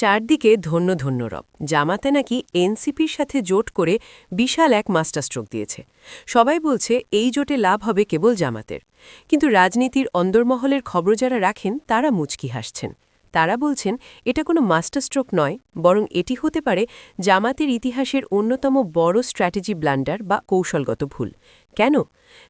চারদিকে ধন্য ধন্য রব। জামাতে নাকি এনসিপির সাথে জোট করে বিশাল এক মাস্টারস্ট্রোক দিয়েছে। সবাই বলছে এই জোটে লাভ হবে কেবল জামাতের। কিন্তু রাজনীতির অন্দরমহলের খবর যারা রাখেন তারা মুচকি হাসছেন। তারা বলছেন এটা কোনো মাস্টারস্ট্রোক নয়, বরং এটি হতে পারে জামাতের ইতিহাসের অন্যতম বড় স্ট্র্যাটেজি ব্লান্ডার বা কৌশলগত ভুল। কেন?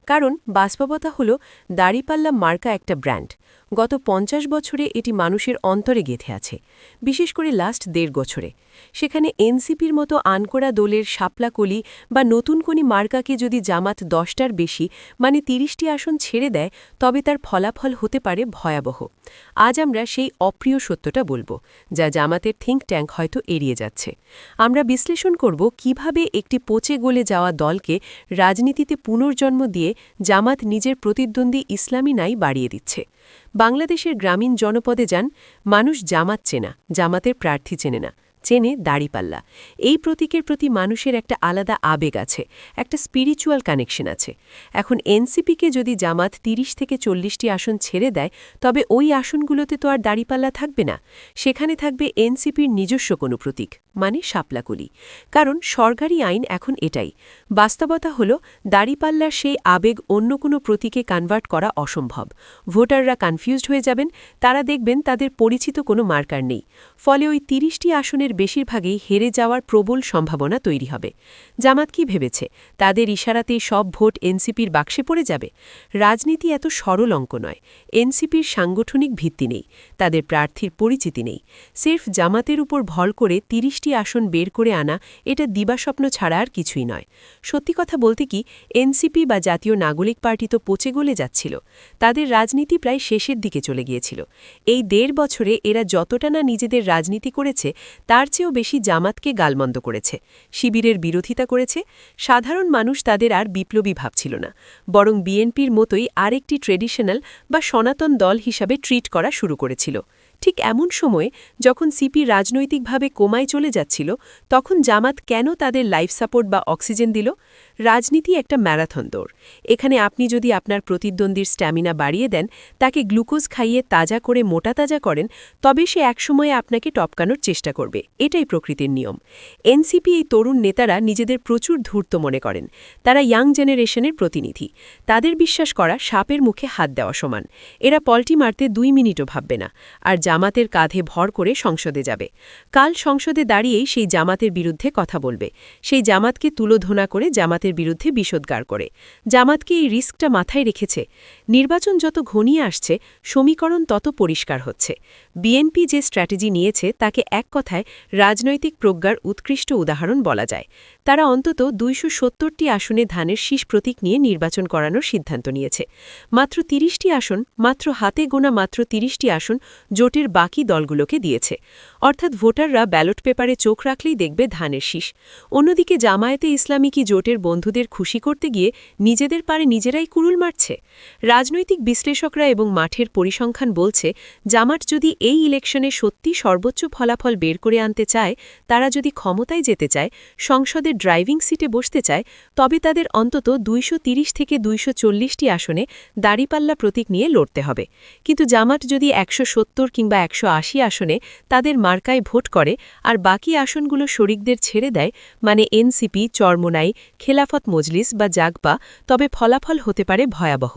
কারণ বাস্তবতা হল দাড়িপাল্লা মার্কা একটা ব্র্যান্ড। গত ৫০ বছরে এটি মানুষের অন্তরে গেঁথে আছে, বিশেষ করে লাস্ট ১.৫ বছরে। সেখানে এনসিপির মতো আনকোড়া দলের শাপলাকলি বা নতুন কোনি মার্কাকে যদি জামাত ১০টার বেশি মানে ৩০টি আসন ছেড়ে দেয়, তবে তার ফলাফল হতে পারে ভয়াবহ। আজ আমরা সেই অপ্রিয় সত্যটা বলবো, যা জামাতের থিঙ্ক ট্যাঙ্ক হয়তো এড়িয়ে যাচ্ছে। আমরা বিশ্লেষণ করব কিভাবে একটি পচে গলে যাওয়া দলকে রাজনীতিতে পুনর্জন্ম দিয়ে জামাত নিজের প্রতিদ্বন্দ্বী ইসলামী নাই বাড়িয়ে দিচ্ছে। বাংলাদেশের গ্রামীণ জনপদে যান, মানুষ জামাত চেনা, জামাতের প্রার্থী চেনে না, চেনে দাড়িপাল্লা। এই প্রতীকের প্রতি মানুষের একটা আলাদা আবেগ আছে, একটা স্পিরিচুয়াল কানেকশন আছে। এখন এনসিপিকে যদি জামাত ৩০ থেকে ৪০টি আসন ছেড়ে দেয়, তবে ওই আসনগুলোতে তো আর দাড়িপাল্লা থাকবে না। সেখানে থাকবে এনসিপির নিজস্ব কোনো প্রতীক, মানে শাপলাকলি। কারণ সরকারি আইন এখন এটাই। বাস্তবতা হল দাড়িপাল্লার সেই আবেগ অন্য কোনো প্রতীকে কনভার্ট করা অসম্ভব। ভোটাররা কনফিউজড হয়ে যাবেন, তারা দেখবেন তাদের পরিচিত কোনো মার্কার নেই। ফলে ওই ৩০টি আসনের বেশিরভাগই হেরে যাওয়ার প্রবল সম্ভাবনা তৈরি হবে। জামাত কি ভেবেছে তাদের ইশারাতেই সব ভোট এনসিপির বাক্সে পড়ে যাবে? রাজনীতি এত সরল অঙ্ক নয়। এনসিপির সাংগঠনিক ভিত্তি নেই, তাদের প্রার্থীর পরিচিতি নেই। সির্ফ জামাতের উপর ভর করে ৩০টি আসন বের করে আনা এটা দিবাস্বপ্ন ছাড়া আর কিছুই নয়। সত্যি কথা বলতে কি, এনসিপি বা জাতীয় নাগরিক পার্টি তো পচে গলে যাচ্ছিল। তাদের রাজনীতি প্রায় শেষের দিকে চলে গিয়েছিল। এই ১.৫ বছরে এরা যতটা না নিজেদের রাজনীতি করেছে, তার চেয়েও বেশি জামাতকে গালমন্দ করেছে, শিবিরের বিরোধিতা করেছে। সাধারণ মানুষ তাদের আর বিপ্লবী ভাবছিল না, বরং বিএনপির মতোই আরেকটি ট্রেডিশনাল বা সনাতন দল হিসাবে ট্রিট করা শুরু করেছিল। ঠিক এমন সময়ে যখন সিপি রাজনৈতিকভাবে কোমায় চলে যাচ্ছিল, তখন জামাত কেন তাদের লাইফ সাপোর্ট বা অক্সিজেন দিল? রাজনীতি একটা ম্যারাথন দৌড়। এখানে আপনি যদি আপনার প্রতিদ্বন্দ্বীর স্ট্যামিনা বাড়িয়ে দেন, তাকে গ্লুকোজ খাইয়ে তাজা করে মোটা তাজা করেন, তবে সে একসময়ে আপনাকে টপকানোর চেষ্টা করবে। এটাই প্রকৃতির নিয়ম। এনসিপি এই তরুণ নেতারা নিজেদের প্রচুর ধূর্ত মনে করেন। তারা ইয়াং জেনারেশনের প্রতিনিধি। তাদের বিশ্বাস করা সাপের মুখে হাত দেওয়া সমান। এরা পল্টি মারতে ২ মিনিটও ভাববে না, আর জামাতের কাঁধে ভর করে সংসদে যাবে। কাল সংসদে দাঁড়িয়েই সেই জামাতের বিরুদ্ধে কথা বলবে, সেই জামাতকে তুলোধনা করে জামাতের বিরুদ্ধে বিষোদ্গার করে। জামাতকে এই রিস্কটা মাথায় রেখেছে। নির্বাচন যত ঘনিয়ে আসছে, সমীকরণ তত পরিষ্কার হচ্ছে। বিএনপি যে স্ট্র্যাটেজি নিয়েছে তাকে এক কথায় রাজনৈতিক প্রজ্ঞার উৎকৃষ্ট উদাহরণ বলা যায়। তারা অন্তত ২৭০টি আসনে ধানের শীষ প্রতীক নিয়ে নির্বাচন করানোর সিদ্ধান্ত নিয়েছে। মাত্র ৩০টি আসন, মাত্র হাতে গোনা মাত্র ৩০টি আসন জোটের বাকি দলগুলোকে দিয়েছে। অর্থাৎ ভোটাররা ব্যালট পেপারে চোখ রাখলেই দেখবে ধানের শীষ। অন্যদিকে জামায়াতে ইসলামী কি জোটের বন্ধুদের খুশি করতে গিয়ে নিজেদের পারে নিজেরাই কুড়ুল মারছে? রাজনৈতিক বিশ্লেষকরা এবং মাঠের পরিসংখ্যান বলছে, জামাত যদি এই ইলেকশনে সত্যি সর্বোচ্চ ফলাফল বের করে আনতে চায়, তারা যদি ক্ষমতায় যেতে চায়, সংসদের ড্রাইভিং সিটে বসতে চায়, তবে তাদের অন্তত ২৩০ থেকে ২৪০টি আসনে দাড়িপাল্লা প্রতীক নিয়ে লড়তে হবে। কিন্তু জামাত যদি ১৭০ কিংবা ১৮০ আসনে তাদের মার্কায় ভোট করে আর বাকি আসনগুলো শরিকদের ছেড়ে দেয়, মানে এনসিপি, চরমোনাই, খেলাফত মজলিস বা জাগপা, তবে ফলাফল হতে পারে ভয়াবহ।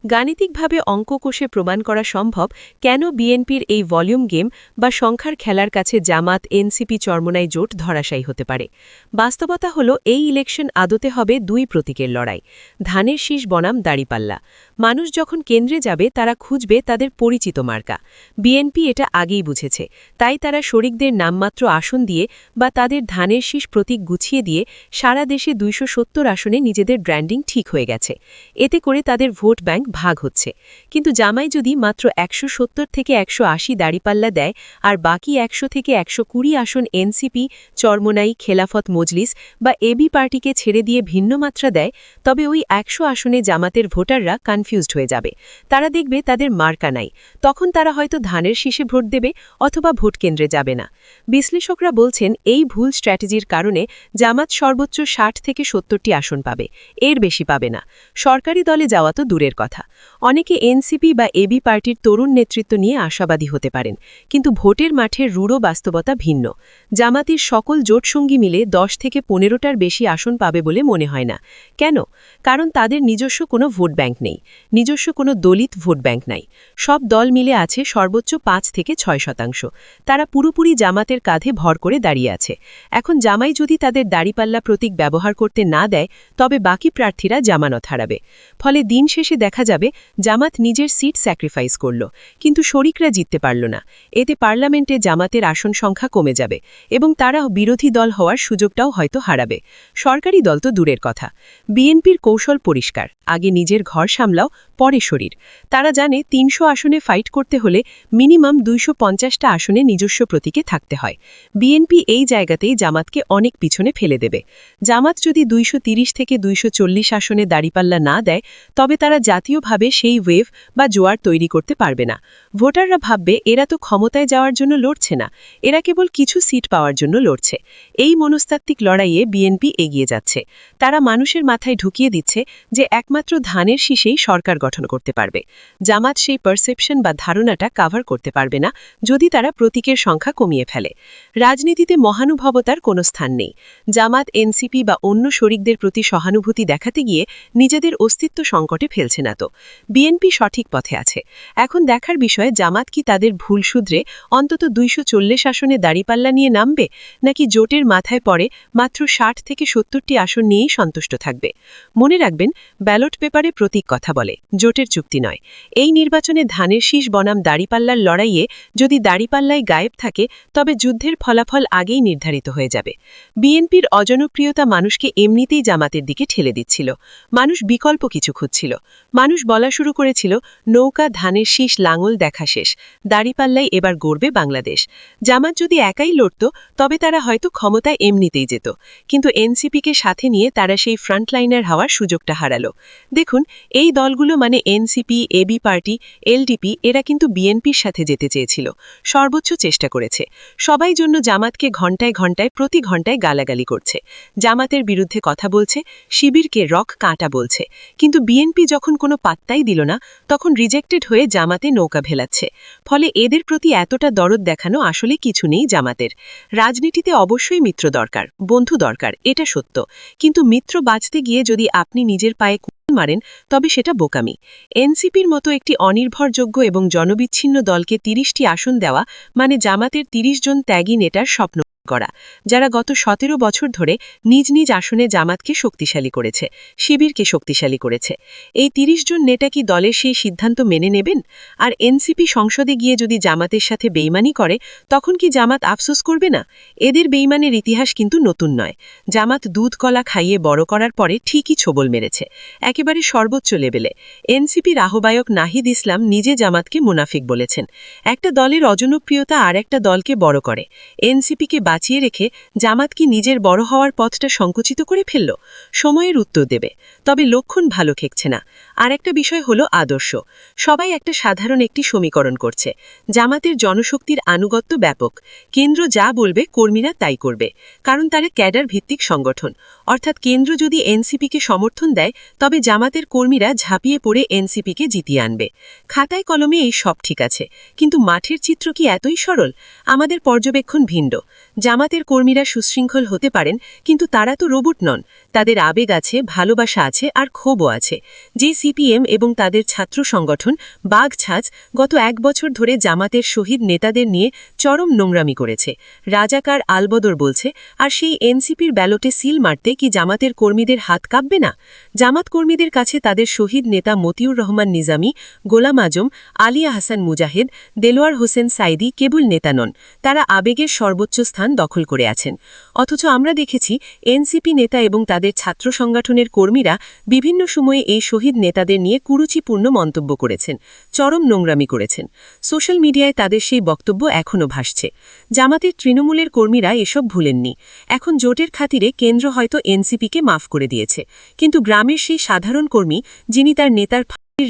গাণিতিকভাবে অঙ্ক কষে প্রমাণ করা সম্ভব কেন বিএনপির এই ভলিউম গেম বা সংখ্যার খেলার কাছে জামাত, এনসিপি, চরমোনাই জোট ধরাশায়ী হতে পারে। বাস্তবতা হল এই ইলেকশন আদতে হবে ২ প্রতীকের লড়াই, ধানের শীষ বনাম দাড়িপাল্লা। মানুষ যখন কেন্দ্রে যাবে, তারা খুঁজবে তাদের পরিচিত মার্কা। বিএনপি এটা আগেই বুঝেছে, তাই তারা শরিকদের নামমাত্র আসন দিয়ে বা তাদের ধানের শীষ প্রতীক গুছিয়ে দিয়ে সারা দেশে ২৭০ আসনে নিজেদের ব্র্যান্ডিং ঠিক হয়ে গেছে। এতে করে তাদের ভোট ব্যাংক ভাগ হচ্ছে। কিন্তু জামাই যদি মাত্র ১৭০ থেকে ১৮০ দাড়িপাল্লা দেয় আর বাকি ১০০ থেকে ১২০ আসন এনসিপি, চরমোনাই, খেলাফত মজলিস বা এবি পার্টিকে ছেড়ে দিয়ে ভিন্ন মাত্রা দেয়, তবে ওই ১০০ আসনে জামাতের ভোটাররা কনফিউজড হয়ে যাবে। তারা দেখবে তাদের মার্কা নাই। তখন তারা হয়তো ধানের শীষে ভোট দেবে অথবা ভোট কেন্দ্রে যাবে না। বিশ্লেষকরা বলছেন, এই ভুল স্ট্র্যাটেজির কারণে জামাত সর্বোচ্চ ৬০ থেকে 65 আসন পাবে, এর বেশি পাবে না। সরকারি দলে যাওয়া তো দূরের কথা। অনেকে এনসিপি বা এবি পার্টির তরুণ নেতৃত্ব নিয়ে আশাবাদী হতে পারেন, কিন্তু ভোটের মাঠের রূঢ় বাস্তবতা ভিন্ন। জামাতির সকল জোটসঙ্গী মিলে 10 থেকে 15টার বেশি আসন পাবে বলে মনে হয় না। কেন? কারণ তাদের নিজস্ব কোনো ভোট ব্যাংক নেই, নিজস্ব কোনো দলিত ভোট ব্যাংক নাই। সব দল মিলে আছে সর্বোচ্চ 5 থেকে 6%। তারা পুরোপুরি জামাতের কাঁধে ভর করে দাঁড়িয়ে আছে। এখন জামাই যদি তাদের দাড়িপাল্লা প্রতীক ব্যবহার করতে না দেয়, তবে বাকি প্রার্থীরা জামানত হারাবে। ফলে দিন শেষে দেখা যাবে জামাত নিজের সিট স্যাক্রিফাইস করল, কিন্তু শরিকরা জিততে পারল না। এতে পার্লামেন্টে জামাতের আসন সংখ্যা কমে যাবে এবং তারা বিরোধী দল হওয়ার সুযোগটাও হয়তো হারাবে। সরকারি দল তো দূরের কথা। বিএনপির কৌশল পরিষ্কার, আগে নিজের ঘর সামলাও, পরে শরীর। তারা জানে 300 আসনে ফাইট করতে হলে মিনিমাম 250টা আসনে নিজস্ব প্রতীকে থাকতে হয়। বিএনপি এই জায়গাতেই জামাতকে অনেক পিছনে ফেলে দেবে। জামাত যদি 230 থেকে 240 আসনে দাঁড়িপাল্লা না দেয়, তবে তারা জাতীয়ভাবে সেই ওয়েভ বা জোয়ার তৈরি করতে পারবে না। ভোটাররা ভাববে এরা তো ক্ষমতায় যাওয়ার জন্য লড়ছে না, এরা কেবল কিছু সিট পাওয়ার জন্য লড়ছে। এই মনস্তাত্ত্বিক লড়াইয়ে বিএনপি এগিয়ে যাচ্ছে। তারা মানুষের মাথায় ঢুকিয়ে দিচ্ছে যে একমাত্র ধানের শীষেই সরকার গঠন করতে পারবে। জামাত সেই পারসেপশন বা ধারণাটা কাভার করতে পারবে না যদি তারা প্রতীকের সংখ্যা কমিয়ে ফেলে। রাজনীতিতে মহানুভবতার কোনো স্থান নেই। জামাত এনসিপি বা অন্য শরিকদের প্রতি সহানুভূতি দেখাতে গিয়ে নিজেদের অস্তিত্ব সংকটে ফেলছে না তো। বিএনপি সঠিক পথে আছে। এখন দেখার বিষয়ে জামাত কি তাদের ভুল শুধরে অন্তত 240 আসনে দাঁড়িপাল্লা নিয়ে নামবে, নাকি জোটের মাথায় পড়ে মাত্র 60 থেকে 70টি আসন নিয়েই সন্তুষ্ট থাকবে। মনে রাখবেন, ব্যালট পেপারে প্রতীক কথা বলে, জোটের চুক্তি নয়। এই নির্বাচনে ধানের শীষ বনাম দাঁড়িপাল্লার লড়াইয়ে যদি দাঁড়িপাল্লায় গায়েব থাকে, তবে যুদ্ধের ফলাফল আগেই নির্ধারিত হয়ে যাবে। বিএনপির অজনপ্রিয়তা মানুষকে এমনিতেই জামাতের দিকে ঠেলে দিচ্ছিল। মানুষ বিকল্প কিছু খুঁজছিল। মানুষ বলা শুরু করেছিল, নৌকা ধানের শীষ লাঙল দেখা শেষ, দাঁড়িপাল্লাই এবার গড়বে বাংলাদেশ। জামাত যদি একাই লড়ত, তবে তারা হয়তো ক্ষমতায় এমনিতেই যেত। কিন্তু এনসিপিকে সাথে নিয়ে তারা সেই ফ্রন্টলাইনার হওয়ার সুযোগটা হারালো। দেখুন, এই দলগুলো মানে এনসিপি, এবি পার্টি, এলডিপি, এরা কিন্তু বিএনপির সাথে যেতে চেয়েছিল, সর্বোচ্চ চেষ্টা করেছে। সবাই জন্য জামাতকে ঘণ্টায় ঘণ্টায় প্রতি ঘণ্টায় গালাগালি করছে, জামাতের বিরুদ্ধে কথা বলছে, শিবিরকে রক কাঁটা বলছে। কিন্তু বিএনপি যখন কোনো পাত্তাই দিল না, তখন রিজেক্টেড হয়ে জামাতে নৌকা ভেলাচ্ছে। ফলে এদের প্রতি এতটা দরদ দেখানো আসলে কিছু নেই জামাতের। রাজনীতিতে অবশ্যই মিত্র দরকার, বন্ধু দরকার, এটা সত্য। কিন্তু মিত্র বাঁচতে গিয়ে যদি আপনি নিজের পায়ে মারেন, তবে সেটা বোকামি। এনসিপির মতো একটি অনির্ভরযোগ্য এবং জনবিচ্ছিন্ন দলকে 30টি আসন দেওয়া মানে জামাতের 30 জন ত্যাগী নেতার স্বপ্ন করা, যারা গত 17 বছর ধরে নিজ নিজ আসনে জামাতকে শক্তিশালী করেছে, শিবিরকে শক্তিশালী করেছে। এই 30 জন নেতা কি দলের সেই সিদ্ধান্ত মেনে নেবেন? আর এনসিপি সংসদে গিয়ে যদি জামাতের সাথে বেইমানি করে, তখন কি জামাত আফসোস করবে না? এদের বেইমানের ইতিহাস কিন্তু নতুন নয়। জামাত দুধ কলা খাইয়ে বড় করার পরে ঠিকই ছোবল মেরেছে, একেবারে সর্বোচ্চ লেভেলে। এনসিপির আহ্বায়ক নাহিদ ইসলাম নিজে জামাতকে মুনাফিক বলেছেন। একটা দলের অজনপ্রিয়তা আর একটা দলকে বড় করে। এনসিপিকে বাঁচিয়ে রেখে জামাত কি নিজের বড় হওয়ার পথটা সংকুচিত করে ফেলল? সময়ের উত্তর দেবে। তবে লক্ষণ ভালো ঠেকছে না। আর একটা বিষয় হলো আদর্শ। সবাই একটা সাধারণ একটি সমীকরণ করছে। জামাতের জনশক্তির আনুগত্য ব্যাপক। কেন্দ্র যা বলবে কর্মীরা তাই করবে, কারণ তারা ক্যাডার ভিত্তিক সংগঠন। অর্থাৎ কেন্দ্র যদি এনসিপিকে সমর্থন দেয়, তবে জামাতের কর্মীরা ঝাঁপিয়ে পড়ে এনসিপিকে জিতিয়ে আনবে। খাতায় কলমে এই সব ঠিক আছে, কিন্তু মাঠের চিত্র কি এতই সরল? আমাদের পর্যবেক্ষণ ভিন্ন। জামাতের কর্মীরা সুশৃঙ্খল হতে পারেন, কিন্তু তারা তো রোবট নন। তাদের আবেগ আছে, ভালোবাসা আছে, আর ক্ষোভও আছে। যে সিপিএম এবং তাদের ছাত্র সংগঠন বাঘ-ছাঁচ গত 1 বছর ধরে জামাতের শহীদ নেতাদের নিয়ে চরম নোংরামি করেছে, রাজাকার আলবদর বলছে, আর সেই এনসিপির ব্যালটে সিল মারতে কি জামাতের কর্মীদের হাত কাঁপবে না? জামাত কর্মীদের কাছে তাদের শহীদ নেতা মতিউর রহমান নিজামী, গোলাম আজম, আলিয়া হাসান মুজাহিদ, দেলোয়ার হোসেন সাইদি কেবল নেতা নন, তারা আবেগের সর্বোচ্চ স্থান দখল করে আছেন। অথচ আমরা দেখেছি এনসিপি নেতা এবং তাদের ছাত্র সংগঠনের কর্মীরা বিভিন্ন সময়ে এই শহীদ নেতাদের নিয়ে কুরুচিপূর্ণ মন্তব্য করেছেন, চরম নোংরামি করেছেন। সোশ্যাল মিডিয়ায় তাদের সেই বক্তব্য এখনও ভাসছে। জামাতের তৃণমূলের কর্মীরা এসব ভুলেননি। এখন জোটের খাতিরে কেন্দ্র হয়তো এনসিপিকে মাফ করে দিয়েছে, কিন্তু গ্রামের সেই সাধারণ কর্মী যিনি তার নেতার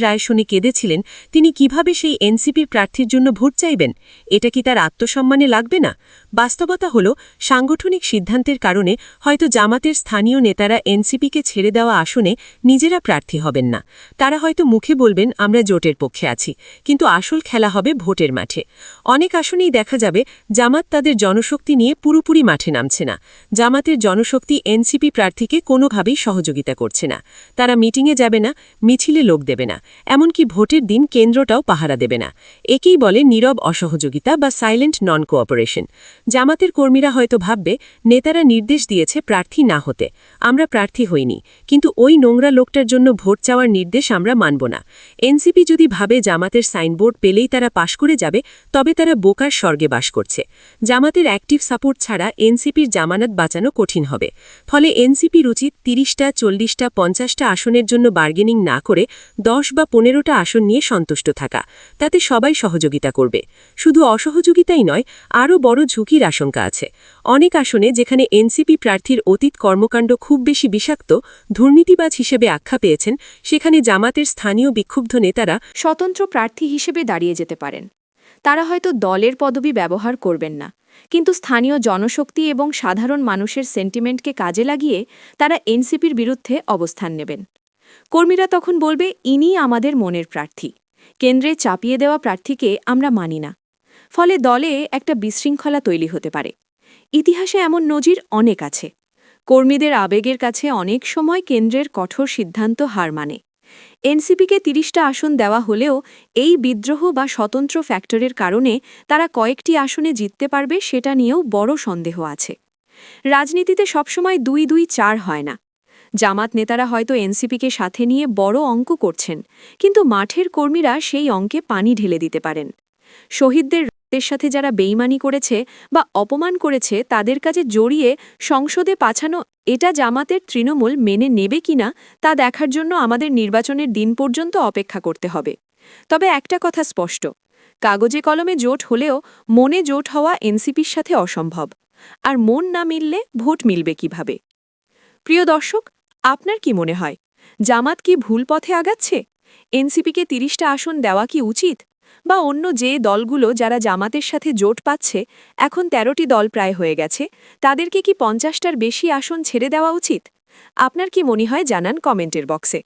রায় শুনে কেঁদেছিলেন, তিনি কিভাবে সেই এনসিপির প্রার্থীর জন্য ভোট চাইবেন? এটা কি তার আত্মসম্মানে লাগবে না? বাস্তবতা হল, সাংগঠনিক সিদ্ধান্তের কারণে হয়তো জামাতের স্থানীয় নেতারা এনসিপিকে ছেড়ে দেওয়া আসনে নিজেরা প্রার্থী হবেন না। তারা হয়তো মুখে বলবেন আমরা জোটের পক্ষে আছি, কিন্তু আসল খেলা হবে ভোটের মাঠে। অনেক আসনেই দেখা যাবে জামাত তাদের জনশক্তি নিয়ে পুরোপুরি মাঠে নামছে না। জামাতের জনশক্তি এনসিপি প্রার্থীকে কোনোভাবেই সহযোগিতা করছে না। তারা মিটিংয়ে যাবে না, মিছিলে লোক দেবে না, এমনকি ভোটের দিন কেন্দ্রটাও পাহারা দেবে না। একেই বলে নীরব অসহযোগিতা বা সাইলেন্ট নন কোঅপারেশন। জামাতের কর্মীরা হয়তো ভাববে নেতারা নির্দেশ দিয়েছে প্রার্থী না হতে, আমরা প্রার্থী হইনি, কিন্তু ওই নোংরা লোকটার জন্য ভোট চাওয়ার নির্দেশ আমরা মানব না। এনসিপি যদি ভাবে জামাতের সাইনবোর্ড পেলেই তারা পাশ করে যাবে, তবে তারা বোকার স্বর্গে বাস করছে। জামাতের অ্যাক্টিভ সাপোর্ট ছাড়া এনসিপির জামানত বাঁচানো কঠিন হবে। ফলে এনসিপির উচিত ৩০টা, ৪০টা, ৫০টা আসনের জন্য বার্গেনিং না করে ১০ বা ১৫টা আসন নিয়ে সন্তুষ্ট থাকা। তাতে সবাই সহযোগিতা করবে। শুধু অসহযোগিতাই নয়, আরও বড় ঝুঁকির আশঙ্কা আছে। অনেক আসনে যেখানে এনসিপি প্রার্থীর অতীত কর্মকাণ্ড খুব বেশি বিষাক্ত, দুর্নীতিবাজ হিসেবে আখ্যা পেয়েছেন, সেখানে জামাতের স্থানীয় বিক্ষুব্ধ নেতারা স্বতন্ত্র প্রার্থী হিসেবে দাঁড়িয়ে যেতে পারেন। তারা হয়তো দলের পদবি ব্যবহার করবেন না, কিন্তু স্থানীয় জনশক্তি এবং সাধারণ মানুষের সেন্টিমেন্টকে কাজে লাগিয়ে তারা এনসিপির বিরুদ্ধে অবস্থান নেবেন। কর্মীরা তখন বলবে, ইনি আমাদের মনের প্রার্থী, কেন্দ্রে চাপিয়ে দেওয়া প্রার্থীকে আমরা মানি না। ফলে দলে একটা বিশৃঙ্খলা তৈরি হতে পারে। ইতিহাসে এমন নজির অনেক আছে। কর্মীদের আবেগের কাছে অনেক সময় কেন্দ্রের কঠোর সিদ্ধান্ত হার মানে। এনসিপিকে ৩০টা আসন দেওয়া হলেও এই বিদ্রোহ বা স্বতন্ত্র ফ্যাক্টরের কারণে তারা কয়েকটি আসনে জিততে পারবে সেটা নিয়েও বড় সন্দেহ আছে। রাজনীতিতে সবসময় ২-২-৪ হয় না। জামাত নেতারা হয়তো এনসিপিকে সাথে নিয়ে বড় অঙ্ক করছেন, কিন্তু মাঠের কর্মীরা সেই অঙ্কে পানি ঢেলে দিতে পারেন। শহীদদের রক্তের সাথে যারা বেইমানি করেছে বা অপমান করেছে তাদের কাছে জড়িয়ে সংসদে পাঠানো, এটা জামাতের তৃণমূল মেনে নেবে কিনা তা দেখার জন্য আমাদের নির্বাচনের দিন পর্যন্ত অপেক্ষা করতে হবে। তবে একটা কথা স্পষ্ট, কাগজে কলমে জোট হলেও মনে জোট হওয়া এনসিপির সাথে অসম্ভব। আর মন না মিললে ভোট মিলবে কিভাবে? প্রিয় দর্শক, আপনার কি মনে হয়, জামাত কি ভুল পথে আগাচ্ছে? এনসিপিকে ৩০টা আসন দেওয়া কি উচিত? বা অন্য যে দলগুলো যারা জামাতের সাথে জোট পাচ্ছে, এখন ১৩টি দল প্রায় হয়ে গেছে, তাদেরকে কি ৫০টার বেশি আসন ছেড়ে দেওয়া উচিত? আপনার কি মনে হয় জানান কমেন্টের বক্সে।